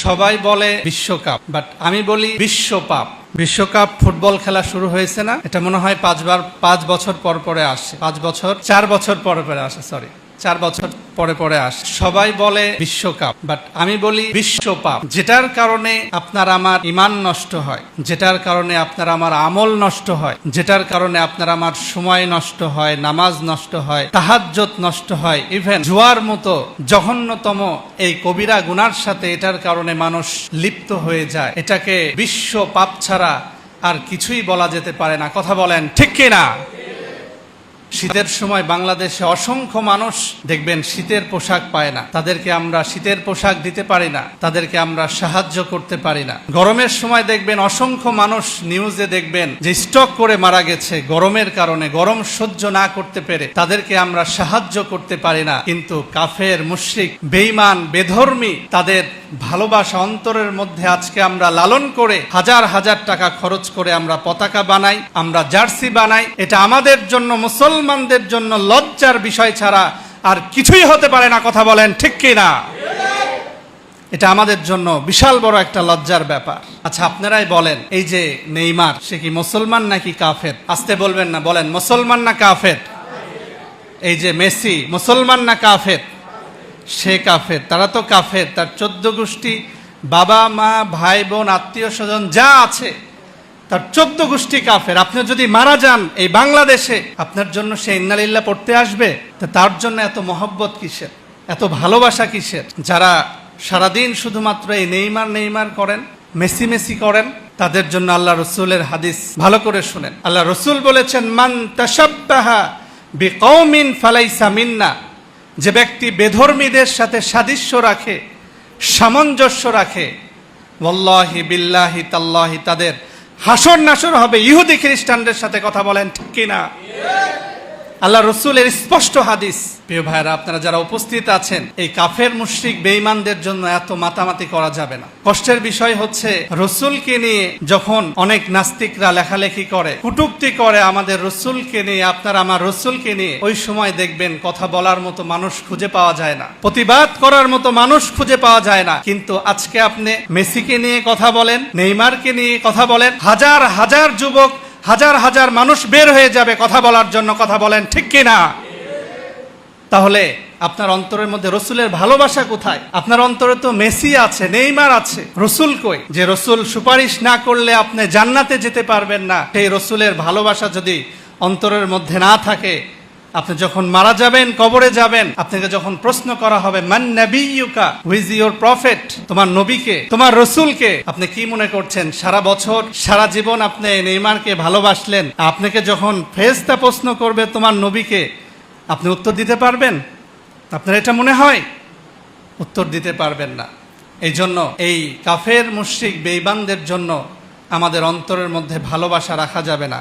সবাই বলে বিশ্বকাপ, বাট আমি বলি বিশ্বপাপ। বিশ্বকাপ ফুটবল খেলা শুরু হয়েছে না, এটা মনে হয় 5 বছর পর পরে আসে, 4 বছর পরে পরে আসে, 4 বছর পরে পরে আসে। সবাই বলে বিশ্বকাপ, বাট আমি বলি বিশ্বপাপ। যেটার কারণে আপনার আমার ঈমান নষ্ট হয়, যেটার কারণে আপনার আমার আমল নষ্ট হয়, যেটার কারণে আপনার আমার সময় নষ্ট হয়, নামাজ নষ্ট হয়, তাহাজ্জুদ নষ্ট হয়, ইভেন জুয়ার মতো জঘন্যতম এই কবিরা গুনার সাথে এটার কারণে মানুষ লিপ্ত হয়ে যায়। এটাকে বিশ্ব পাপ ছাড়া আর কিছুই বলা যেতে পারে না। কথা বলেন ঠিক কিনা? শীতের সময় বাংলাদেশে অসংখ্য মানুষ দেখবেন শীতের পোশাক পায় না, তাদেরকে আমরা শীতের পোশাক দিতে পারি না, তাদেরকে আমরা সাহায্য করতে পারি না। গরমের সময় দেখবেন অসংখ্য মানুষ নিউজে দেখবেন যে স্ট্রোক করে মারা গেছে গরমের কারণে, গরম সহ্য না করতে পেরে, তাদেরকে আমরা সাহায্য করতে পারি না। কিন্তু কাফের, মুশরিক, বেঈমান, বেধর্মী, তাদের ভালোবাসা অন্তরের মধ্যে আজকে আমরা লালন করে হাজার হাজার টাকা খরচ করে আমরা পতাকা বানাই, আমরা জার্সি বানাই। এটা আমাদের জন্য, মুসলমানদের জন্য লজ্জার বিষয় ছাড়া আর কিছুই হতে পারে না। কথা বলেন ঠিক কিনা? এটা আমাদের জন্য বিশাল বড় একটা লজ্জার ব্যাপার। আচ্ছা, আপনারাই বলেন, এই যে নেইমার, সে কি মুসলমান নাকি কাফের? আস্তে বলবেন না, বলেন মুসলমান না কাফের? এই যে মেসি, মুসলমান না কাফের? সে কাফের, তারা তো কাফের। তার 14 গোষ্ঠী, বাবা মা ভাই বোন আত্মীয় স্বজন যা আছে, তার 14 গোষ্ঠী কাফের। আপনি যদি মারা যান এই বাংলাদেশে, আপনার জন্য সে ইন্নালিল্লাহ পড়তে আসবে? তার জন্য এত মহব্বত কিসের, এত ভালোবাসা কিসের? যারা সারাদিন শুধুমাত্র এই নেইমার নেইমার করেন, মেসি মেসি করেন, তাদের জন্য আল্লাহ রসুলের হাদিস ভালো করে শুনেন। আল্লাহ রসুল বলেছেন, মান তাশাব্বাহা বিকওমিন ফালাইসা মিন্না। যে ব্যক্তি বেধর্মীদের সাথে সাদৃশ্য রাখে, সামঞ্জস্য রাখে, ওয়াল্লাহি বিল্লাহি তাল্লাহি, তাদের হাসর নাসর হবে ইহুদি খ্রিস্টানদের সাথে। কথা বলেন ঠিক কিনা? আল্লাহ রসুলের স্পষ্ট হাদিস। প্রিয় ভাইরা, আপনারা যারা উপস্থিত আছেন, এই কাফের মুশরিক বেঈমানদের জন্য এত মাতামাতি করা যাবে না। কষ্টের বিষয় হচ্ছে, রসুলকে নিয়ে যখন অনেক নাস্তিকরা লেখালেখি করে, কটূক্তি করে আমাদের রসুলকে নিয়ে, আপনার আমার রসুলকে নিয়ে, ওই সময় দেখবেন কথা বলার মতো মানুষ খুঁজে পাওয়া যায় না, প্রতিবাদ করার মতো মানুষ খুঁজে পাওয়া যায় না। কিন্তু আজকে আপনি মেসিকে নিয়ে কথা বলেন, নেইমারকে নিয়ে কথা বলেন, হাজার হাজার যুবক, হাজার হাজার মানুষ বের হয়ে যাবে কথা বলার জন্য। কথা বলেন ঠিক কিনা? তাহলে আপনার অন্তরের মধ্যে রসুলের ভালোবাসা কোথায়? আপনার অন্তরে তো মেসি আছে, নেইমার আছে, রসুল কই? যে রসুল সুপারিশ না করলে আপনি জান্নাতে যেতে পারবেন না, সেই রসুলের ভালোবাসা যদি অন্তরের মধ্যে না থাকে, আপনি যখন মারা যাবেন, কবরে যাবেন, আপনাকে যখন প্রশ্ন করা হবে, মান নাবিয়্যুকা, হু ইজ ইওর প্রফেট, তোমার নবীকে, তোমার রসুলকে, আপনি কি মনে করছেন সারা বছর সারা জীবন আপনি নেইমারকে ভালোবাসলেন, আপনাকে যখন ফেরেশতা প্রশ্ন করবে তোমার নবীকে, আপনি উত্তর দিতে পারবেন? আপনার এটা মনে হয়? উত্তর দিতে পারবেন না। এই জন্য এই কাফের মুশরিক বেঈমানদের জন্য আমাদের অন্তরের মধ্যে ভালোবাসা রাখা যাবে না।